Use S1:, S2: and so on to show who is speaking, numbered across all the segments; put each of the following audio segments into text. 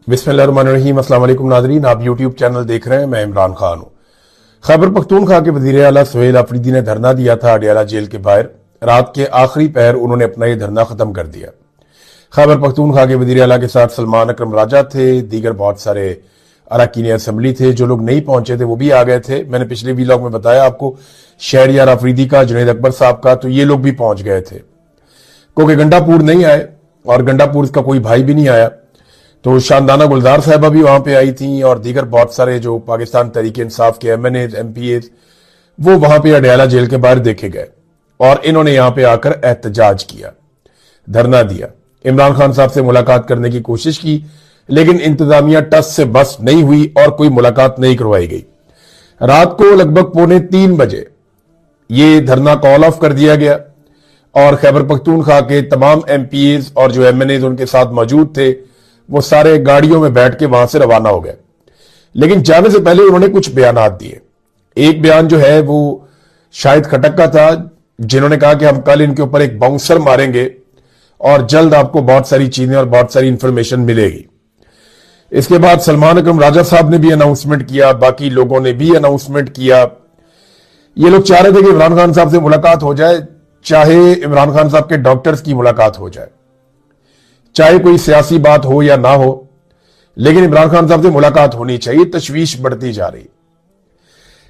S1: बिस्मिल्लाहिर्रहमानिर्रहीम। अस्सलाम वालेकुम नाज़रीन, आप यूट्यूब चैनल देख रहे हैं। मैं इमरान खान हूं। खैबर पख्तूनख्वा के वज़ीर आला सुहेल अफरीदी ने धरना दिया था अडियाला जेल के बाहर। रात के आखिरी पहर उन्होंने अपना ये धरना खत्म कर दिया। खैबर पख्तूनख्वा के वज़ीर आला के साथ सलमान अकरम राजा थे, दीगर बहुत सारे अरकान असम्बली थे। जो लोग नहीं पहुंचे थे वो भी आ गए थे। मैंने पिछले वीलॉग में बताया आपको, शहरियार अफरीदी का, जुनैद अकबर साहब का, तो ये लोग भी पहुंच गए थे क्योंकि गंडापुर नहीं आए और गंडापुर का कोई भाई भी नहीं आया। तो शानदाना गुलजार साहबा भी वहां पे आई थी और दीगर बहुत सारे जो पाकिस्तान तहरीक इंसाफ के MNA MPA वो वहां पे अडियाला जेल के बाहर देखे गए और इन्होंने यहां पे आकर एहतजाज किया, धरना दिया। इमरान खान साहब से मुलाकात करने की कोशिश की लेकिन इंतजामिया टस से बस नहीं हुई और कोई मुलाकात नहीं करवाई गई। रात को लगभग 2:45 बजे ये धरना कॉल ऑफ कर दिया गया और खैबर पख्तूनख्वा के तमाम MPAs और जो MNAs उनके साथ मौजूद थे वो सारे गाड़ियों में बैठ के वहां से रवाना हो गए। लेकिन जाने से पहले उन्होंने कुछ बयानात दिए। एक बयान जो है वो शाहिद खटक का था, जिन्होंने कहा कि हम कल इनके ऊपर एक बाउंसर मारेंगे और जल्द आपको बहुत सारी चीजें और बहुत सारी इंफॉर्मेशन मिलेगी। इसके बाद सलमान अकरम राजा साहब ने भी अनाउंसमेंट किया, बाकी लोगों ने भी अनाउंसमेंट किया। ये लोग चाह रहे थे कि इमरान खान साहब से मुलाकात हो जाए, चाहे इमरान खान साहब के डॉक्टर्स की मुलाकात हो जाए, चाहे कोई सियासी बात हो या ना हो, लेकिन इमरान खान साहब से मुलाकात होनी चाहिए। तशवीश बढ़ती जा रही।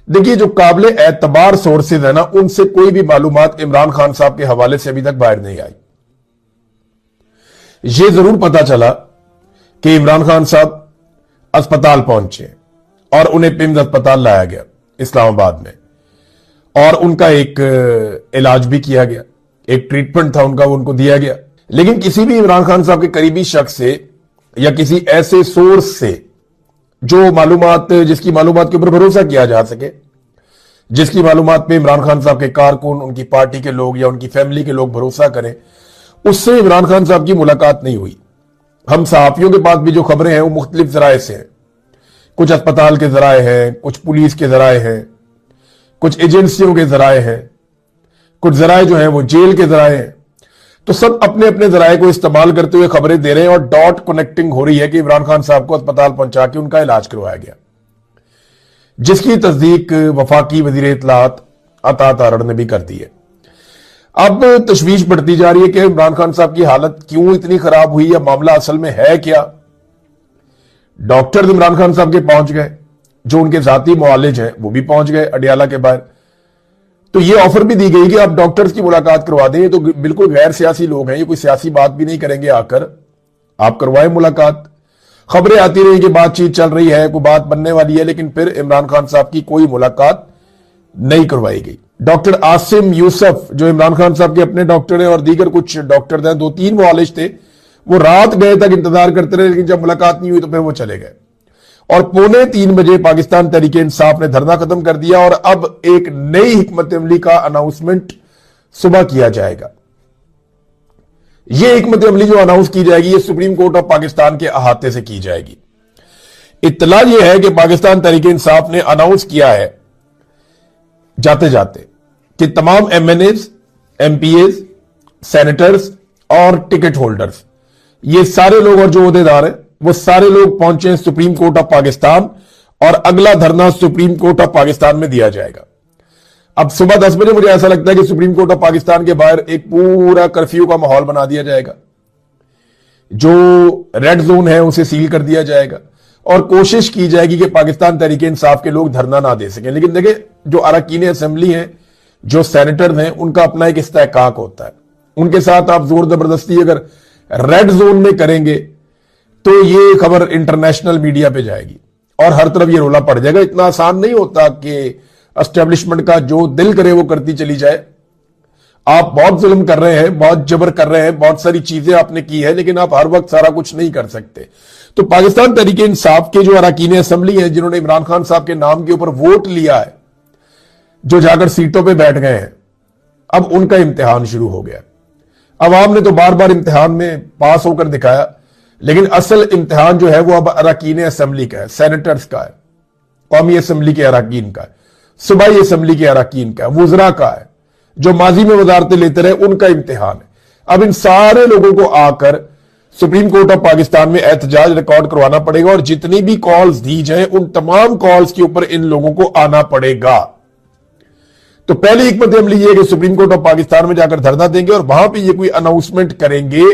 S1: देखिए, जो काबिल एतबार सोर्सेज है ना, उनसे कोई भी मालूमात इमरान खान साहब के हवाले से अभी तक बाहर नहीं आई। यह जरूर पता चला कि इमरान खान साहब अस्पताल पहुंचे और उन्हें पिम्स अस्पताल लाया गया इस्लामाबाद में और उनका एक इलाज भी किया गया, एक ट्रीटमेंट था उनका, वो उनको दिया गया। लेकिन किसी भी इमरान खान साहब के करीबी शख्स से या किसी ऐसे सोर्स से जो मालूमात, जिसकी मालूमात के ऊपर भरोसा किया जा सके, जिसकी मालूमात पे इमरान खान साहब के कारकुन, उनकी पार्टी के लोग या उनकी फैमिली के लोग भरोसा करें, उससे इमरान खान साहब की मुलाकात नहीं हुई। हम सहाफियों के पास भी जो खबरें हैं वो मुख्तलिफ जराए से हैं। कुछ अस्पताल के जराए हैं, कुछ पुलिस के जराए हैं, कुछ एजेंसियों के जराए हैं, कुछ जराए जो हैं वो जेल के जराए हैं। तो सब अपने अपने जराए को इस्तेमाल करते हुए खबरें दे रहे हैं और डॉट कनेक्टिंग हो रही है कि इमरान खान साहब को अस्पताल पहुंचा के उनका इलाज करवाया गया, जिसकी तस्दीक वफाकी वजीर इत्तलात अता तारड़ ने भी कर दी है। अब तशवीश बढ़ती जा रही है कि इमरान खान साहब की हालत क्यों इतनी खराब हुई या मामला असल में है क्या। डॉक्टर इमरान खान साहब के पहुंच गए, जो उनके जाती मुआलिज हैं वो भी पहुंच गए अडियाला के बाहर। तो ये ऑफर भी दी गई कि आप डॉक्टर्स की मुलाकात करवा दें। तो बिल्कुल गैर सियासी लोग हैं, ये कोई सियासी बात भी नहीं करेंगे, आकर आप करवाएं मुलाकात। खबरें आती रही कि बातचीत चल रही है, कोई बात बनने वाली है, लेकिन फिर इमरान खान साहब की कोई मुलाकात नहीं करवाई गई। डॉक्टर आसिम यूसुफ, जो इमरान खान साहब के अपने डॉक्टर हैं, और दीगर कुछ डॉक्टर हैं, 2-3 मुआलिज थे, वो रात गए तक इंतजार करते रहे, लेकिन जब मुलाकात नहीं हुई तो फिर वो चले गए। और 2:45 बजे पाकिस्तान तहरीक इंसाफ ने धरना खत्म कर दिया और अब एक नई हिकमत अमली का अनाउंसमेंट सुबह किया जाएगा। यह हिकमत अमली जो अनाउंस की जाएगी, ये सुप्रीम कोर्ट ऑफ पाकिस्तान के अहाते से की जाएगी। इत्तला यह है कि पाकिस्तान तहरीक इंसाफ ने अनाउंस किया है जाते जाते कि तमाम MNAs, MPAs, सेनेटर्स और टिकट होल्डर्स, ये सारे लोग और जो ओहदेदार हैं वो सारे लोग पहुंचे सुप्रीम कोर्ट ऑफ पाकिस्तान और अगला धरना सुप्रीम कोर्ट ऑफ पाकिस्तान में दिया जाएगा। अब सुबह 10 बजे मुझे ऐसा लगता है कि सुप्रीम कोर्ट ऑफ पाकिस्तान के बाहर एक पूरा कर्फ्यू का माहौल बना दिया जाएगा। जो रेड जोन है उसे सील कर दिया जाएगा और कोशिश की जाएगी कि पाकिस्तान तहरीक इंसाफ के लोग धरना ना दे सकें। लेकिन देखिए, जो अरकान असेंबली हैं, जो सेनेटर हैं, उनका अपना एक इस्तेहकाक होता है। उनके साथ आप जोर जबरदस्ती अगर रेड जोन में करेंगे तो ये खबर इंटरनेशनल मीडिया पे जाएगी और हर तरफ ये रोला पड़ जाएगा। इतना आसान नहीं होता कि एस्टेब्लिशमेंट का जो दिल करे वो करती चली जाए। आप बहुत जुल्म कर रहे हैं, बहुत जबर कर रहे हैं, बहुत सारी चीजें आपने की है, लेकिन आप हर वक्त सारा कुछ नहीं कर सकते। तो पाकिस्तान तहरीक इंसाफ के जो अरकान असेंबली है, जिन्होंने इमरान खान साहब के नाम के ऊपर वोट लिया है, जो जाकर सीटों पर बैठ गए हैं, अब उनका इम्तिहान शुरू हो गया। अवाम ने तो बार बार इम्तिहान में पास होकर दिखाया, लेकिन असल इम्तिहान जो है वो अब अरकान असेंबली का है, सेनेटर्स का है, कौमी असेंबली के अरकान का है, सूबाई असेंबली के अरकान का है, वुज़रा का है, जो माजी में वजारतें लेते रहे उनका इम्तिहान है। अब इन सारे लोगों को आकर सुप्रीम कोर्ट ऑफ पाकिस्तान में एहतजाज रिकॉर्ड करवाना पड़ेगा और जितनी भी कॉल्स दी जाए उन तमाम कॉल्स के ऊपर इन लोगों को आना पड़ेगा। तो पहली हिकमत अमली ये है कि सुप्रीम कोर्ट ऑफ पाकिस्तान में जाकर धरना देंगे और वहां पे ये कोई अनाउंसमेंट करेंगे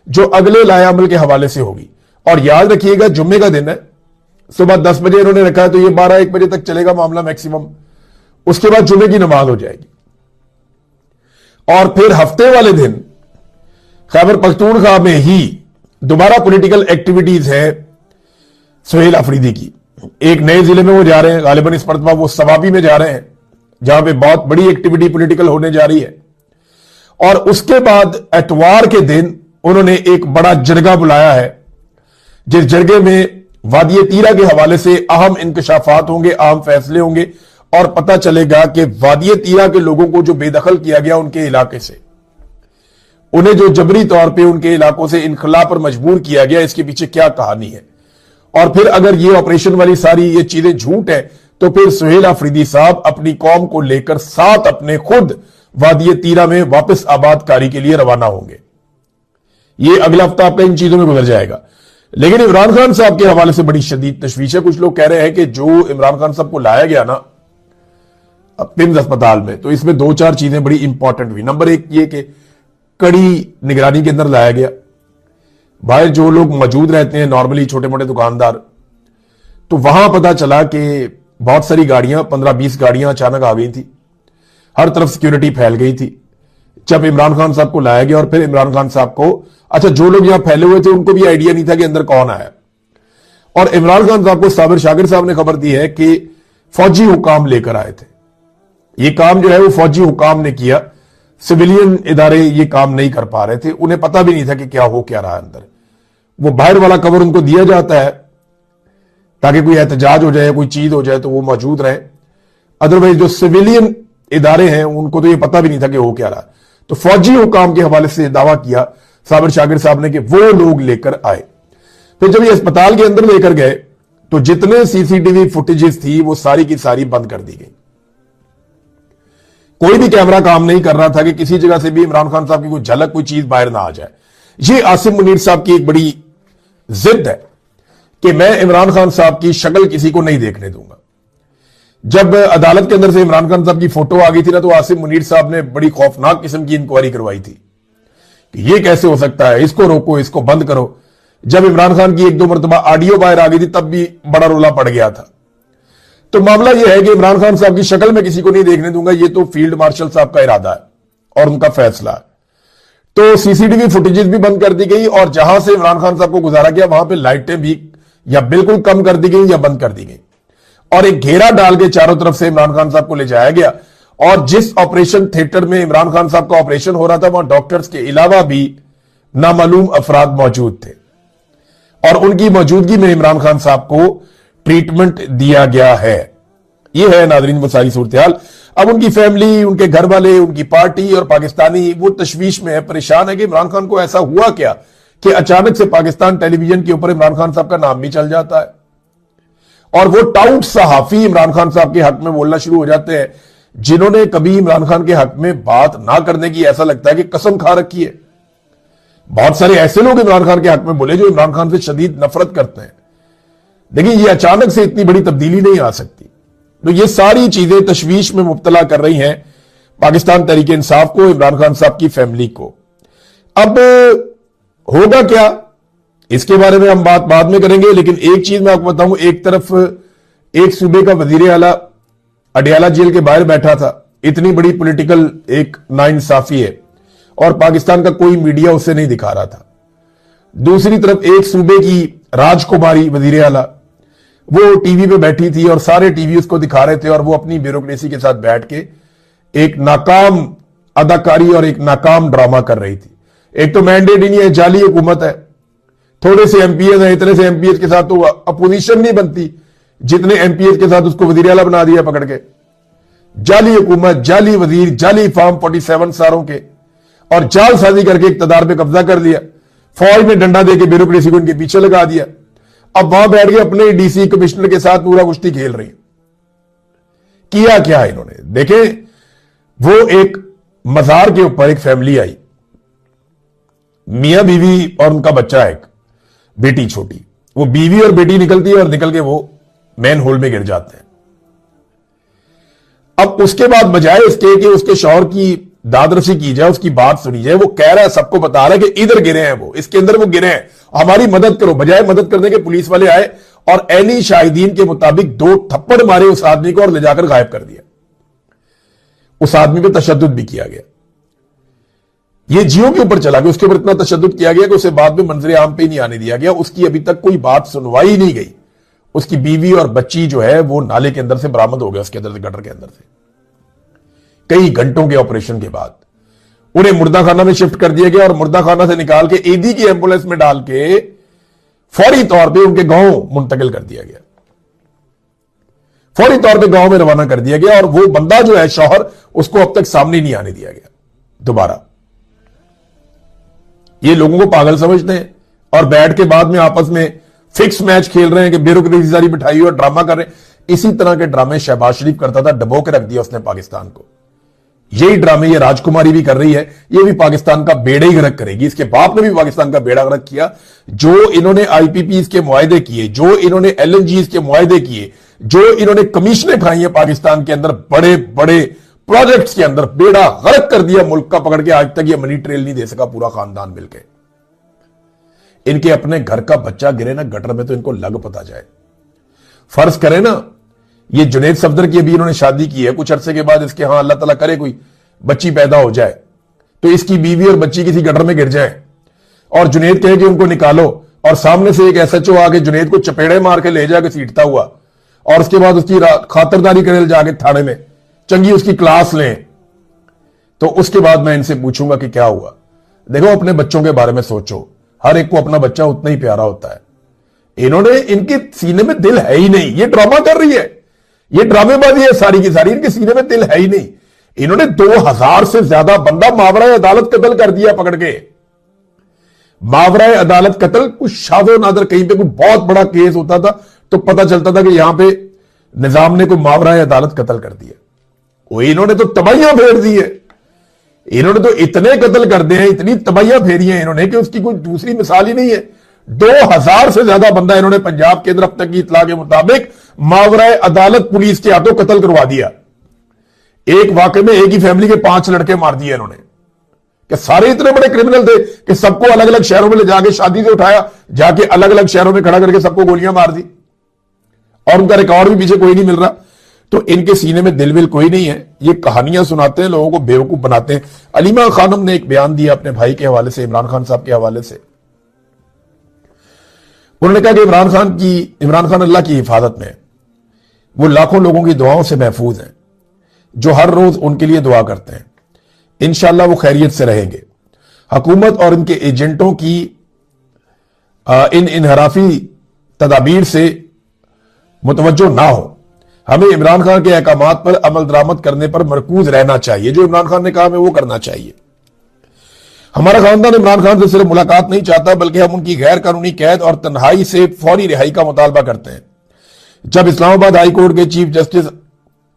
S1: जो अगले लायामल के हवाले से होगी। और याद रखिएगा जुम्मे का दिन है, सुबह 10 बजे इन्होंने रखा है तो ये 12-1 बजे तक चलेगा मामला मैक्सिमम। उसके बाद जुम्मे की नमाज हो जाएगी और फिर हफ्ते वाले दिन खैबर पख्तूनख्वा में ही दोबारा पॉलिटिकल एक्टिविटीज है सुहेल अफरीदी की। एक नए जिले में वो जा रहे हैं, गालिबन इस मरतबा वो सवाबी में जा रहे हैं जहां पे बहुत बड़ी एक्टिविटी पॉलिटिकल होने जा रही है। और उसके बाद एतवार के दिन उन्होंने एक बड़ा जरगा बुलाया है जिस जरगे में वादी तीरा के हवाले से अहम इंकशाफात होंगे, अहम फैसले होंगे और पता चलेगा कि वादी तीरा के लोगों को जो बेदखल किया गया उनके इलाके से, उन्हें जो जबरी तौर पे उनके इलाकों से इनखला पर मजबूर किया गया, इसके पीछे क्या कहानी है। और फिर अगर ये ऑपरेशन वाली सारी ये चीजें झूठ है तो फिर सुहेल अफरीदी साहब अपनी कौम को लेकर साथ अपने खुद वादी तीरा में वापस आबादकारी के लिए रवाना होंगे। ये अगला हफ्ता आपका इन चीजों में गुजर जाएगा। लेकिन इमरान खान साहब के हवाले से बड़ी शदीद तशवीश है। कुछ लोग कह रहे हैं कि जो इमरान खान साहब को लाया गया ना पिम्स अस्पताल में, तो इसमें 2-4 चीजें बड़ी इंपॉर्टेंट हुई। नंबर 1 ये कि कड़ी निगरानी के अंदर लाया गया। बाहर जो लोग मौजूद रहते हैं नॉर्मली छोटे मोटे दुकानदार, तो वहां पता चला कि बहुत सारी गाड़ियां 15-20 गाड़ियां अचानक आ गई थी, हर तरफ सिक्योरिटी फैल गई थी जब इमरान खान साहब को लाया गया। और फिर इमरान खान साहब को, अच्छा जो लोग यहां फैले हुए थे उनको भी आइडिया नहीं था कि अंदर कौन आया। और इमरान खान साहब को साबिर शाकिर साहब ने खबर दी है कि फौजी हुकाम लेकर आए थे। ये काम जो है वो फौजी हुकाम ने किया, सिविलियन इदारे ये काम नहीं कर पा रहे थे, उन्हें पता भी नहीं था कि क्या हो क्या रहा अंदर। वो बाहर वाला कवर उनको दिया जाता है ताकि कोई एहतजाज हो जाए, कोई चीज हो जाए तो वो मौजूद रहे। अदरवाइज जो सिविलियन इदारे हैं उनको तो ये पता भी नहीं था कि हो क्या रहा। तो फौजी हुकाम के हवाले से दावा किया साबिर शाकिर साहब ने कि वो लोग लेकर आए। फिर जब ये अस्पताल के अंदर लेकर गए तो जितने सीसीटीवी फुटेजेस थी वो सारी की सारी बंद कर दी गई। कोई भी कैमरा काम नहीं कर रहा था कि किसी जगह से भी इमरान खान साहब की कोई झलक, कोई चीज बाहर ना आ जाए। ये आसिम मुनीर साहब की एक बड़ी जिद है कि मैं इमरान खान साहब की शक्ल किसी को नहीं देखने दूंगा। जब अदालत के अंदर से इमरान खान साहब की फोटो आ गई थी ना, तो आसिम मुनीर साहब ने बड़ी खौफनाक किस्म की इंक्वायरी करवाई थी कि ये कैसे हो सकता है, इसको रोको, इसको बंद करो। जब इमरान खान की 1-2 मरतबा ऑडियो बाहर आ गई थी तब भी बड़ा रोला पड़ गया था। तो मामला यह है कि इमरान खान साहब की शक्ल में किसी को नहीं देखने दूंगा, ये तो फील्ड मार्शल साहब का इरादा है और उनका फैसला है। तो सीसीटीवी फुटेजेस भी बंद कर दी गई और जहां से इमरान खान साहब को गुजारा गया वहां पे लाइटें भी या बिल्कुल कम कर दी गई या बंद कर दी गई और एक घेरा डाल के चारों तरफ से इमरान खान साहब को ले जाया गया। और जिस ऑपरेशन थिएटर में इमरान खान साहब का ऑपरेशन हो रहा था वहां डॉक्टर्स के अलावा भी नामालूम अफराद मौजूद थे और उनकी मौजूदगी में इमरान खान साहब को ट्रीटमेंट दिया गया है। यह है नाजरीन वो सारी सूरत हाल। अब उनकी फैमिली, उनके घर वाले, उनकी पार्टी और पाकिस्तानी वो तशवीश में है, परेशान है कि इमरान खान को ऐसा हुआ क्या कि अचानक से पाकिस्तान टेलीविजन के ऊपर इमरान खान साहब का नाम भी चल जाता है और वो टाउट सहाफी इमरान खान साहब के हक में बोलना शुरू हो जाते हैं जिन्होंने कभी इमरान खान के हक में बात ना करने की ऐसा लगता है कि कसम खा रखी है। बहुत सारे ऐसे लोग इमरान खान के हक में बोले जो इमरान खान से शदीद नफरत करते हैं। देखिए ये अचानक से इतनी बड़ी तब्दीली नहीं आ सकती। तो ये सारी चीजें तशवीश में मुब्तला कर रही हैं पाकिस्तान तहरीक इंसाफ को, इमरान खान साहब की फैमिली को। अब होगा क्या इसके बारे में हम बात बाद में करेंगे, लेकिन एक चीज मैं आपको बताऊं, एक तरफ एक सूबे का वजीर आला अडयाला जेल के बाहर बैठा था, इतनी बड़ी पॉलिटिकल एक नाइंसाफी है और पाकिस्तान का कोई मीडिया उसे नहीं दिखा रहा था। दूसरी तरफ एक सूबे की राजकुमारी वजीर आला वो टीवी पे बैठी थी और सारे टीवी उसको दिखा रहे थे और वो अपनी ब्यूरोक्रेसी के साथ बैठ के एक नाकाम अदाकारी और एक नाकाम ड्रामा कर रही थी। एक तो मैंडेट ही नहीं है, जाली हुकूमत है, थोड़े से एमपीएस हैं, इतने से एमपीएस के साथ तो अपोजिशन नहीं बनती जितने एमपीएस के साथ उसको वजीर आला बना दिया पकड़ के। जाली हुकूमत, जाली वजीर, जाली फार्म 47 सारों के और जालसाजी करके इक्तदार पे कब्जा कर लिया। फौज में डंडा देके ब्यूरोक्रेसी को इनके पीछे लगा दिया। अब वहां बैठ के अपने डीसी कमिश्नर के साथ पूरा कुश्ती खेल रही। किया क्या इन्होंने देखें, वो एक मजार के ऊपर एक फैमिली आई, मियां बीवी और उनका बच्चा, एक बेटी छोटी, वो बीवी और बेटी निकलती है और निकल के वो मैन होल में गिर जाते हैं। अब उसके बाद बजाय इसके कि उसके शौहर की दादरसी की जाए, उसकी बात सुनी जाए, वो कह रहा है, सबको बता रहा है कि इधर गिरे हैं, वो इसके अंदर वो गिरे हैं, हमारी मदद करो। बजाय मदद करने के पुलिस वाले आए और ऐनी शाहिदीन के मुताबिक 2 थप्पड़ मारे उस आदमी को और ले जाकर गायब कर दिया। उस आदमी पे तशद्दुद भी किया गया। ये जियो के ऊपर चला गया, उसके ऊपर इतना तशद्दुद किया गया कि उसे बाद में मंजरे आम पे नहीं आने दिया गया। उसकी अभी तक कोई बात सुनवाई नहीं गई। उसकी बीवी और बच्ची जो है वो नाले के अंदर से बरामद हो गया, उसके अंदर से, गटर के अंदर से, कई घंटों के ऑपरेशन के बाद उन्हें मुर्दा खाना में शिफ्ट कर दिया गया और मुर्दा खाना से निकाल के ईदी की एम्बुलेंस में डाल के फौरी तौर पे उनके गांव मुंतकिल कर दिया गया, फौरी तौर पे गांव में रवाना कर दिया गया। और वो बंदा जो है शौहर, उसको अब तक सामने नहीं आने दिया गया दोबारा। ये लोगों को पागल समझते हैं और बैठ के बाद में आपस में फिक्स मैच खेल रहे हैं कि ब्यूरोक्रेसी सारी बिठाई और ड्रामा कर रहे हैं। इसी तरह के ड्रामे शहबाज शरीफ करता था, डबो के रख दिया उसने पाकिस्तान को। यही ड्रामे ये राजकुमारी भी कर रही है, ये भी पाकिस्तान का बेड़ा ही गर्क करेगी। इसके बाप ने भी पाकिस्तान का बेड़ा गर्क किया। जो इन्होंने आईपीपी के मुआहदे किए, जो इन्होंने एलएनजी के मुआहदे किए, जो इन्होंने कमीशनें खाई हैं पाकिस्तान के अंदर बड़े बड़े प्रोजेक्ट्स के अंदर, बेड़ा गर्क कर दिया मुल्क का पकड़ के। आज तक ये मनी ट्रेल नहीं दे सका पूरा खानदान मिलकर। इनके अपने घर का बच्चा गिरे ना गटर में तो इनको लग पता जाए। फर्ज करें ना, ये जुनैद सफदर की अभी इन्होंने शादी की है, कुछ अरसे के बाद इसके अल्लाह ताला करे कोई बच्ची पैदा हो जाए तो इसकी बीवी और बच्ची किसी गटर में गिर जाए और जुनैद कहे कि उनको निकालो, और सामने से एक एसएचओ आके जुनैद को चपेड़े मार के ले जाके सीटता हुआ और उसके बाद उसकी खातिरदारी करे जाके थाने में, चंगी उसकी क्लास लें, तो उसके बाद मैं इनसे पूछूंगा कि क्या हुआ। देखो, अपने बच्चों के बारे में सोचो। हर एक को अपना बच्चा उतना ही प्यारा होता है। इन्होंने, इनके सीने में दिल है ही नहीं। ये ड्रामा कर रही है, ये ड्रामेबाजी है सारी की सारी। इनके सीने में दिल है ही नहीं। इन्होंने 2000 से ज्यादा बंदा मावरा अदालत कत्ल कर दिया पकड़ के। मावरा अदालत कत्ल, कुछ शादो नादर कहीं पे कोई बहुत बड़ा केस होता था तो पता चलता था कि यहां पे निजाम ने कोई मावरा अदालत कत्ल कर दिया। वो इन्होंने तो तबाहियां फेर दी है। इन्होंने तो इतने कत्ल कर दिए हैं, इतनी तबाहियां फेरी हैं इन्होंने कि उसकी कोई दूसरी मिसाल ही नहीं है। 2000 से ज्यादा बंदा इन्होंने पंजाब के अंदर अब तक की इतला के मुताबिक मावरा अदालत पुलिस के हाथों कत्ल करवा दिया। एक वाकई में एक ही फैमिली के 5 लड़के मार दिए इन्होंने, कि सारे इतने बड़े क्रिमिनल थे कि सबको अलग अलग शहरों में ले जाके शादी से उठाया, जाके अलग अलग शहरों में खड़ा करके सबको गोलियां मार दी और उनका रिकॉर्ड भी पीछे कोई नहीं मिल रहा। तो इनके सीने में दिल विल कोई नहीं है। ये कहानियां सुनाते हैं, लोगों को बेवकूफ बनाते हैं। अलीमा खानम ने एक बयान दिया अपने भाई के हवाले से, इमरान खान साहब के हवाले से। उन्होंने कहा कि इमरान खान अल्लाह की हिफाजत में, वो लाखों लोगों की दुआओं से महफूज हैं जो हर रोज उनके लिए दुआ करते हैं। इंशाअल्लाह वो खैरियत से रहेंगे। हुकूमत और इनके एजेंटों की इन इनहराफी तदाबीर से मुतवज्जो ना हो। हमें इमरान खान के अहकामात पर अमल दरामद करने पर मरकूज रहना चाहिए। जो इमरान खान ने कहा हमें वो करना चाहिए। हमारा खानदान इमरान खान से सिर्फ मुलाकात नहीं चाहता, बल्कि हम उनकी गैर कानूनी कैद और तन्हाई से फौरी रिहाई का मुतालबा करते हैं। जब इस्लामाबाद हाई कोर्ट के चीफ जस्टिस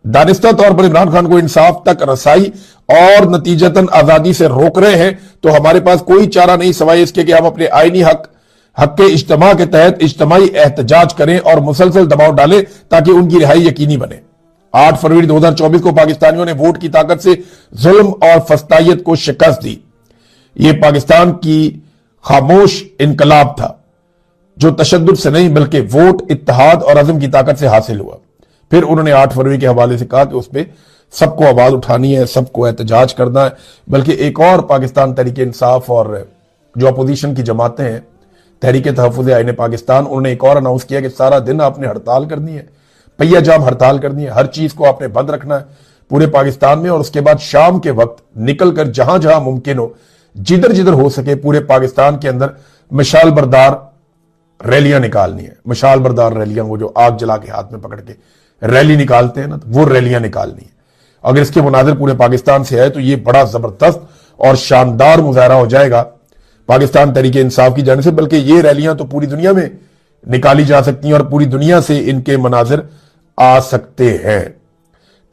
S1: दानिस्ता तौर पर इमरान खान को इंसाफ तक रसाई और नतीजतन आजादी से रोक रहे हैं, तो हमारे पास कोई चारा नहीं सिवाय इसके कि हम अपने आईनी हक के इज्तिमा के तहत इज्तिमाई एहतजाज करें और मुसलसल दबाव डालें ताकि उनकी रिहाई यकीनी बने। 8 फरवरी 2024 को पाकिस्तानियों ने वोट की ताकत से जुल्म और फस्तायत को शिकस्त दी। यह पाकिस्तान की खामोश इनकलाब था जो तशद्दुद से नहीं बल्कि वोट, इत्तेहाद और अज़म की ताकत से हासिल हुआ। फिर उन्होंने 8 फरवरी के हवाले से कहा कि उस पर सबको आवाज उठानी है, सबको एहतजाज करना है। बल्कि एक और पाकिस्तान तहरीक इंसाफ और जो अपोजिशन की जमातें हैं, तहरीक तहफ़्फ़ुज़ आईन पाकिस्तान, उन्होंने एक और अनाउंस किया कि सारा दिन आपने हड़ताल करनी है, पहिया जाम हड़ताल करनी है, हर चीज को आपने बंद रखना है पूरे पाकिस्तान में। और उसके बाद शाम के वक्त निकलकर जहां जहां मुमकिन हो, जिधर जिधर हो सके पूरे पाकिस्तान के अंदर मशाल बरदार रैलियां निकालनी है। मशाल बरदार रैलियां, वो जो आग जला के हाथ में पकड़ के रैली निकालते हैं ना, तो वो रैलियां निकालनी है। अगर इसके मुनाजिर पूरे पाकिस्तान से है तो ये बड़ा जबरदस्त और शानदार मुजाहरा हो जाएगा पाकिस्तान तहरीक इंसाफ की जाने से। बल्कि ये रैलियां तो पूरी दुनिया में निकाली जा सकती हैं और पूरी दुनिया से इनके मनाजिर आ सकते हैं।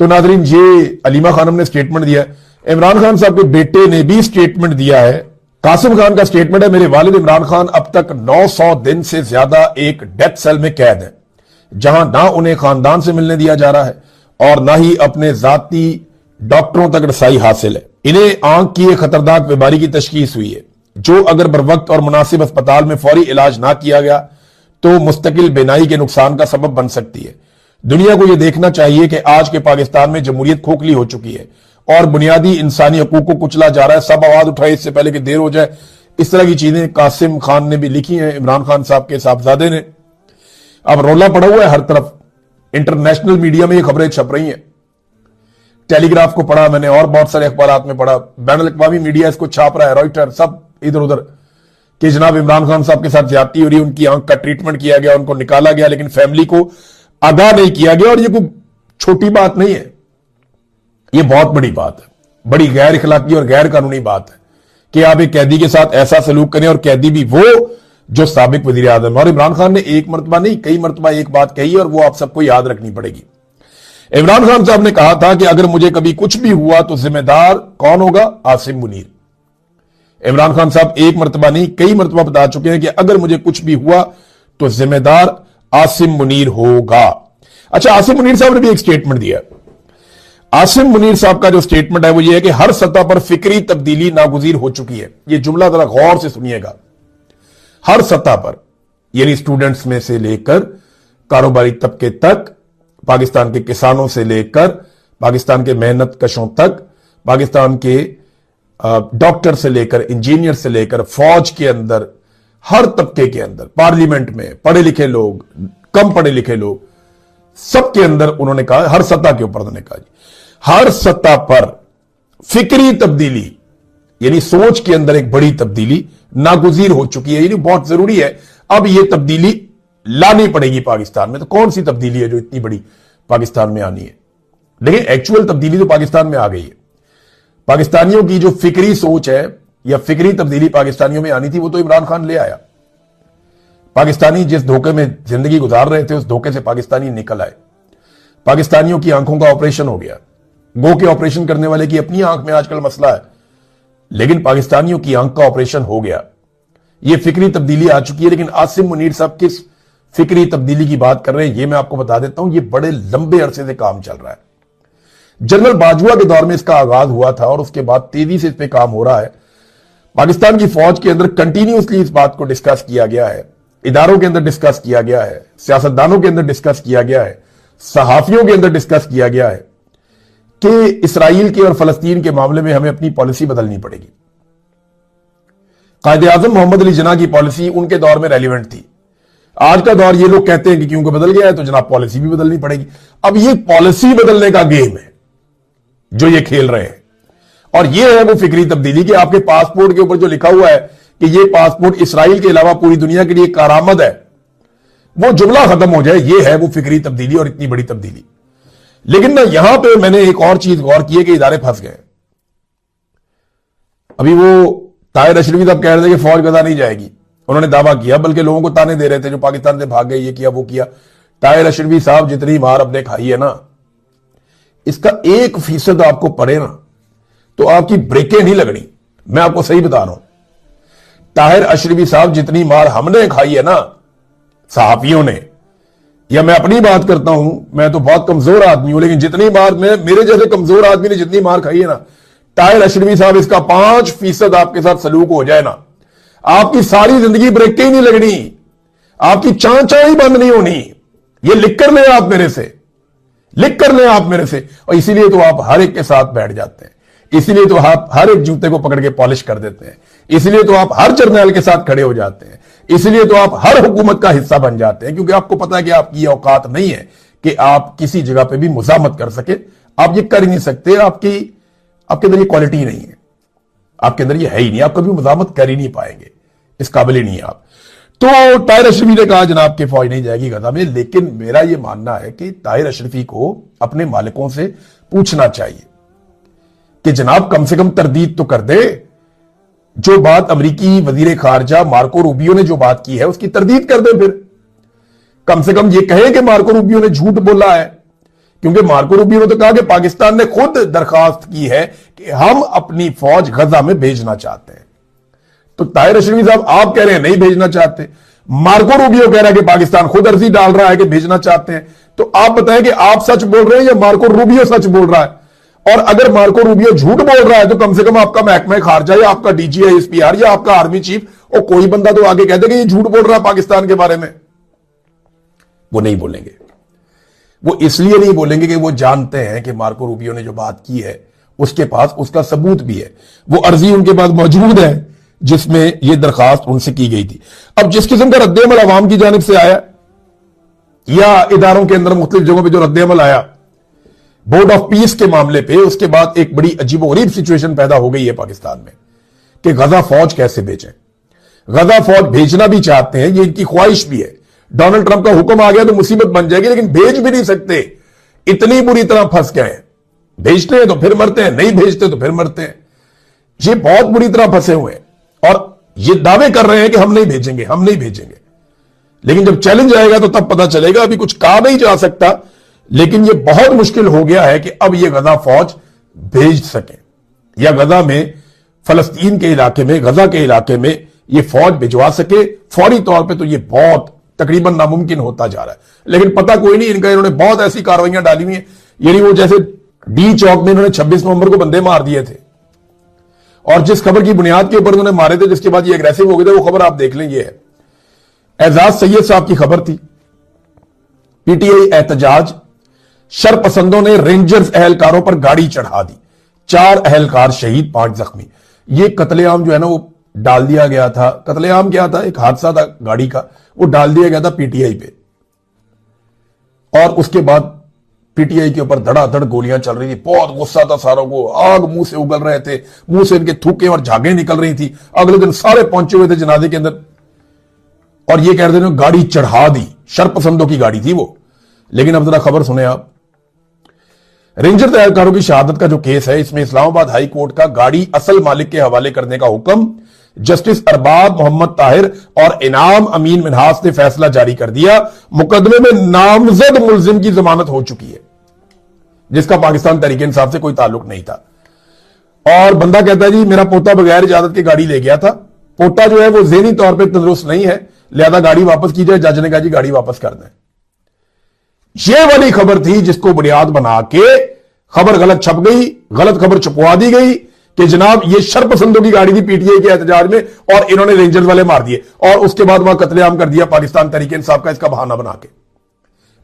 S1: तो नाजरीन, ये अलीमा खानम ने स्टेटमेंट दिया। इमरान खान साहब के बेटे ने भी स्टेटमेंट दिया है कासिम खान का स्टेटमेंट है, मेरे वालिद इमरान खान अब तक 900 दिन से ज्यादा एक डेथ सेल में कैद है, जहां ना उन्हें खानदान से मिलने दिया जा रहा है और ना ही अपने जाती डॉक्टरों तक रसाई हासिल है। इन्हें आंख की एक खतरनाक बीमारी की तशखीस हुई है, जो अगर बर वक्त और मुनासिब अस्पताल में फौरी इलाज ना किया गया तो मुस्तकिल बीनाई के नुकसान का सबब बन सकती है। दुनिया को यह देखना चाहिए कि आज के पाकिस्तान में जमहूरियत खोखली हो चुकी है और बुनियादी इंसानी हकूक को कुचला जा रहा है। सब आवाज उठाए इससे पहले कि देर हो जाए। इस तरह की चीजें कासिम खान ने भी लिखी हैं, इमरान खान साहब के साहबजादे ने। अब रोला पड़ा हुआ है हर तरफ, इंटरनेशनल मीडिया में ये खबरें छप रही हैं। टेलीग्राफ को पढ़ा मैंने और बहुत सारे अखबार में पढ़ा, बैनुल अक़वामी मीडिया इसको छाप रहा है, रॉयटर, सब इधर उधर, कि जनाब इमरान खान साहब के साथ ज्यादती हो रही, उनकी आंख का ट्रीटमेंट किया गया, उनको निकाला गया, लेकिन फैमिली को आगाह नहीं किया गया। और ये कोई छोटी बात नहीं है, ये बहुत बड़ी बात है, बड़ी गैर इखलाकी और गैर कानूनी बात है कि आप एक कैदी के साथ ऐसा सलूक करें, और कैदी भी वो जो साबिक वजीर आज़म। और इमरान खान ने एक मरतबा नहीं, कई मरतबा एक बात कही और वो आप सबको याद रखनी पड़ेगी। इमरान खान साहब ने कहा था कि अगर मुझे कभी कुछ भी हुआ तो जिम्मेदार कौन होगा? आसिम मुनीर। इमरान खान साहब एक मरतबा नहीं, कई मरतबा बता चुके हैं कि अगर मुझे कुछ भी हुआ तो जिम्मेदार आसिम मुनीर होगा। अच्छा, आसिम मुनीर साहब ने भी एक स्टेटमेंट दिया। आसिम मुनीर साहब का जो स्टेटमेंट है वो ये है कि हर सतह पर फिक्री तब्दीली नागुज़ीर हो चुकी है। ये जुमला जरा गौर से सुनिएगा। हर सतह पर, यानी स्टूडेंट्स में से लेकर कारोबारी तबके तक, पाकिस्तान के किसानों से लेकर पाकिस्तान के मेहनत कशों तक, पाकिस्तान के डॉक्टर से लेकर इंजीनियर से लेकर फौज के अंदर, हर तबके के अंदर, पार्लियामेंट में पढ़े लिखे लोग, कम पढ़े लिखे लोग, सबके अंदर उन्होंने कहा, हर सतह के ऊपर उन्होंने कहा जी, हर सतह पर फिक्री तब्दीली, यानी सोच के अंदर एक बड़ी तब्दीली नागुज़ीर हो चुकी है। यानी बहुत जरूरी है अब यह तब्दीली लानी पड़ेगी पाकिस्तान में। तो कौन सी तब्दीली है जो इतनी बड़ी पाकिस्तान में आनी है? लेकिन एक्चुअल तब्दीली तो पाकिस्तान में आ गई है। पाकिस्तानियों की जो फिक्री सोच है या फिक्री तब्दीली पाकिस्तानियों में आनी थी, वो तो इमरान खान ले आया। पाकिस्तानी जिस धोखे में जिंदगी गुजार रहे थे, उस धोखे से पाकिस्तानी निकल आए। पाकिस्तानियों की आंखों का ऑपरेशन हो गया। गो के ऑपरेशन करने वाले की अपनी आंख में आजकल मसला है, लेकिन पाकिस्तानियों की आंख का ऑपरेशन हो गया। यह फिक्री तब्दीली आ चुकी है। लेकिन आसिम मुनीर साहब किस फिक्री तब्दीली की बात कर रहे हैं, यह मैं आपको बता देता हूं। यह बड़े लंबे अरसे से काम चल रहा है। जनरल बाजवा के दौर में इसका आगाज हुआ था और उसके बाद तेजी से इस पे काम हो रहा है। पाकिस्तान की फौज के अंदर कंटिन्यूसली इस बात को डिस्कस किया गया है, इदारों के अंदर डिस्कस किया गया है, सियासतदानों के अंदर डिस्कस किया गया है, सहाफियों के अंदर डिस्कस किया गया है कि इसराइल के और फलस्तीन के मामले में हमें अपनी पॉलिसी बदलनी पड़ेगी। कायदे आजम मोहम्मद अली जिन्ना की पॉलिसी उनके दौर में रेलिवेंट थी। आज का दौर ये लोग कहते हैं कि क्योंकि बदल गया है तो जनाब पॉलिसी भी बदलनी पड़ेगी। अब ये पॉलिसी बदलने का गेम है जो ये खेल रहे हैं, और ये है वो फिक्री तब्दीली कि आपके पासपोर्ट के ऊपर जो लिखा हुआ है कि ये पासपोर्ट इसराइल के अलावा पूरी दुनिया के लिए कारामद है, वो जुमला खत्म हो जाए। ये है वो फिक्री तब्दीली और इतनी बड़ी तब्दीली। लेकिन ना यहां पे मैंने एक और चीज गौर की है कि इदारे फंस गए। अभी वो ताहिर अशरफी साहब कह रहे थे कि फौज गजा नहीं जाएगी, उन्होंने दावा किया, बल्कि लोगों को ताने दे रहे थे जो पाकिस्तान से भाग गए, ये किया वो किया। ताहिर अशरफी साहब जितनी मार अपने खाई है ना, इसका 1% आपको पड़े ना तो आपकी ब्रेकें नहीं लगनी। मैं आपको सही बता रहा हूं, ताहिर अशरफी साहब जितनी मार हमने खाई है ना सहाफियों ने, या मैं अपनी बात करता हूं, मैं तो बहुत कमजोर आदमी हूं, लेकिन जितनी मार मेरे जैसे कमजोर आदमी ने जितनी मार खाई है ना, ताहिर अशरफी साहब इसका 5% आपके साथ सलूक हो जाए ना, आपकी सारी जिंदगी ब्रेकें ही नहीं लगनी, आपकी चांचा ही बंद नहीं होनी। ये लिख कर ले आप मेरे से, लिख कर ले आप मेरे से। और इसीलिए तो आप हर एक के साथ बैठ जाते हैं, इसीलिए तो आप हर एक जूते को पकड़ के पॉलिश कर देते हैं, इसलिए तो आप हर जर्नैल के साथ खड़े हो जाते हैं, इसलिए तो आप हर हुकूमत का हिस्सा बन जाते हैं, क्योंकि आपको पता है कि आपकी औकात नहीं है कि आप किसी जगह पे भी मुजामत कर सके। आप ये कर ही नहीं सकते, आपके अंदर ये क्वालिटी नहीं है, आपके अंदर ये है ही नहीं, आप कभी मुजामत कर ही नहीं पाएंगे, इस काबिल ही नहीं है आप। तो ताहिर अशरफी ने कहा जनाब कि फौज नहीं जाएगी गजा में, लेकिन मेरा यह मानना है कि ताहिर अशरफी को अपने मालिकों से पूछना चाहिए कि जनाब कम से कम तरदीद तो कर दे। जो बात अमेरिकी वजीर खारजा मार्को रूबियो ने जो बात की है उसकी तरदीद कर दे। फिर कम से कम ये कहे कि मार्को रूबियो ने झूठ बोला है, क्योंकि मार्को रूबियो ने तो कहा कि पाकिस्तान ने खुद दरखास्त की है कि हम अपनी फौज गजा में भेजना चाहते हैं। तो ताहिर अशरफी साहब आप कह रहे हैं नहीं भेजना चाहते, मार्को रूबियो कह रहा है कि पाकिस्तान खुद अर्जी डाल रहा है कि भेजना चाहते हैं, तो आप बताएं कि आप सच बोल रहे हैं या मार्को रूबियो सच बोल रहा है? और अगर मार्को रूबियो झूठ बोल रहा है तो कम से कम आपका महकमा खारजा या आपका DGISPR या आपका आर्मी चीफ और कोई बंदा तो आगे कह दे कि ये झूठ बोल रहा है पाकिस्तान के बारे में। वो नहीं बोलेंगे। वो इसलिए नहीं बोलेंगे कि वो जानते हैं कि मार्को रूबियो ने जो बात की है उसके पास उसका सबूत भी है, वो अर्जी उनके पास मौजूद है जिसमें यह दरखास्त उनसे की गई थी। अब जिस किस्म का रद्देअमल अवाम की जानिब से आया या इदारों के अंदर मुख्तलिफ जगहों पर जो रद्देअमल आया बोर्ड ऑफ पीस के मामले पे, उसके बाद एक बड़ी अजीबोगरीब सिचुएशन पैदा हो गई है पाकिस्तान में कि गजा फौज कैसे भेजें। गजा फौज भेजना भी चाहते हैं, ये इनकी ख्वाहिश भी है। डोनाल्ड ट्रंप का हुक्म आ गया तो मुसीबत बन जाएगी, लेकिन भेज भी नहीं सकते, इतनी बुरी तरह फंस गए हैं। भेजते हैं तो फिर मरते हैं, नहीं भेजते तो फिर मरते हैं। ये बहुत बुरी तरह फंसे हुए हैं और ये दावे कर रहे हैं कि हम नहीं भेजेंगे, हम नहीं भेजेंगे, लेकिन जब चैलेंज आएगा तो तब पता चलेगा। अभी कुछ कहा नहीं जा सकता, लेकिन यह बहुत मुश्किल हो गया है कि अब यह गजा फौज भेज सके या गजा में, फलस्तीन के इलाके में, गजा के इलाके में यह फौज भिजवा सके फौरी तौर पे, तो यह बहुत तकरीबन नामुमकिन होता जा रहा है। लेकिन पता कोई नहीं इनका, इन्होंने बहुत ऐसी कार्रवाइयां डाली हुई हैं, यानी वो जैसे डी चौक में इन्होंने 26 नवंबर को बंदे मार दिए थे और जिस खबर की बुनियाद के ऊपर उन्होंने मारे थे, जिसके बाद ये एग्रेसिव हो गए थे, वो खबर आप देख लें। ये है एजाज सैयद साहब की खबर थी, PTI एहतजाज, शरपसंदों ने रेंजर्स अहलकारों पर गाड़ी चढ़ा दी, 4 अहलकार शहीद, 5 जख्मी। ये कत्लेआम जो है ना वो डाल दिया गया था। कत्लेआम क्या था? एक हादसा था गाड़ी का, वो डाल दिया गया था PTI पे और उसके बाद PTI के ऊपर धड़ाधड़ गोलियां चल रही थी। बहुत गुस्सा था सारों को, आग मुंह से उगल रहे थे, मुंह से इनके थूके और झागे निकल रही थी। अगले दिन सारे पहुंचे हुए थे जनाजे के अंदर और ये कह रहे थे गाड़ी चढ़ा दी, शरपसंदों की गाड़ी थी वो। लेकिन अब जरा खबर सुने आप। रेंजर एहलकारों की शहादत का जो केस है, इसमें इस्लामाबाद हाई कोर्ट का गाड़ी असल मालिक के हवाले करने का हुक्म जस्टिस अरबाब मोहम्मद ताहिर और इनाम अमीन मिन्हास ने फैसला जारी कर दिया। मुकदमे में नामजद मुलजिम की जमानत हो चुकी है, जिसका पाकिस्तान तहरीक इंसाफ से कोई ताल्लुक नहीं था। और बंदा कहता है जी मेरा पोता बगैर इजाजत के गाड़ी ले गया था। पोता जो है वो ज़हनी तौर पर तंदुरुस्त नहीं है, लिहाजा गाड़ी वापस की जाए। जज ने कहा जी गाड़ी वापस कर दें। यह वाली खबर थी जिसको बुनियाद बना के खबर गलत छप गई, गलत खबर छपवा दी गई कि जनाब ये शरपसंदों की गाड़ी थी PTI के एहतजाज में और इन्होंने रेंजर्स वाले मार दिए और उसके बाद वहां कत्लेआम कर दिया पाकिस्तान तहरीक इंसाफ का, इसका बहाना बना के।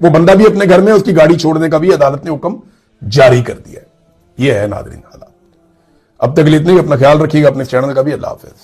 S1: वो बंदा भी अपने घर में, उसकी गाड़ी छोड़ने का भी अदालत ने हुक्म जारी कर दिया। यह है नाज़रीन हालात। अब तक इतना ही, अपना ख्याल रखिएगा, अपने चैनल का भी। अल्लाह हाफिज।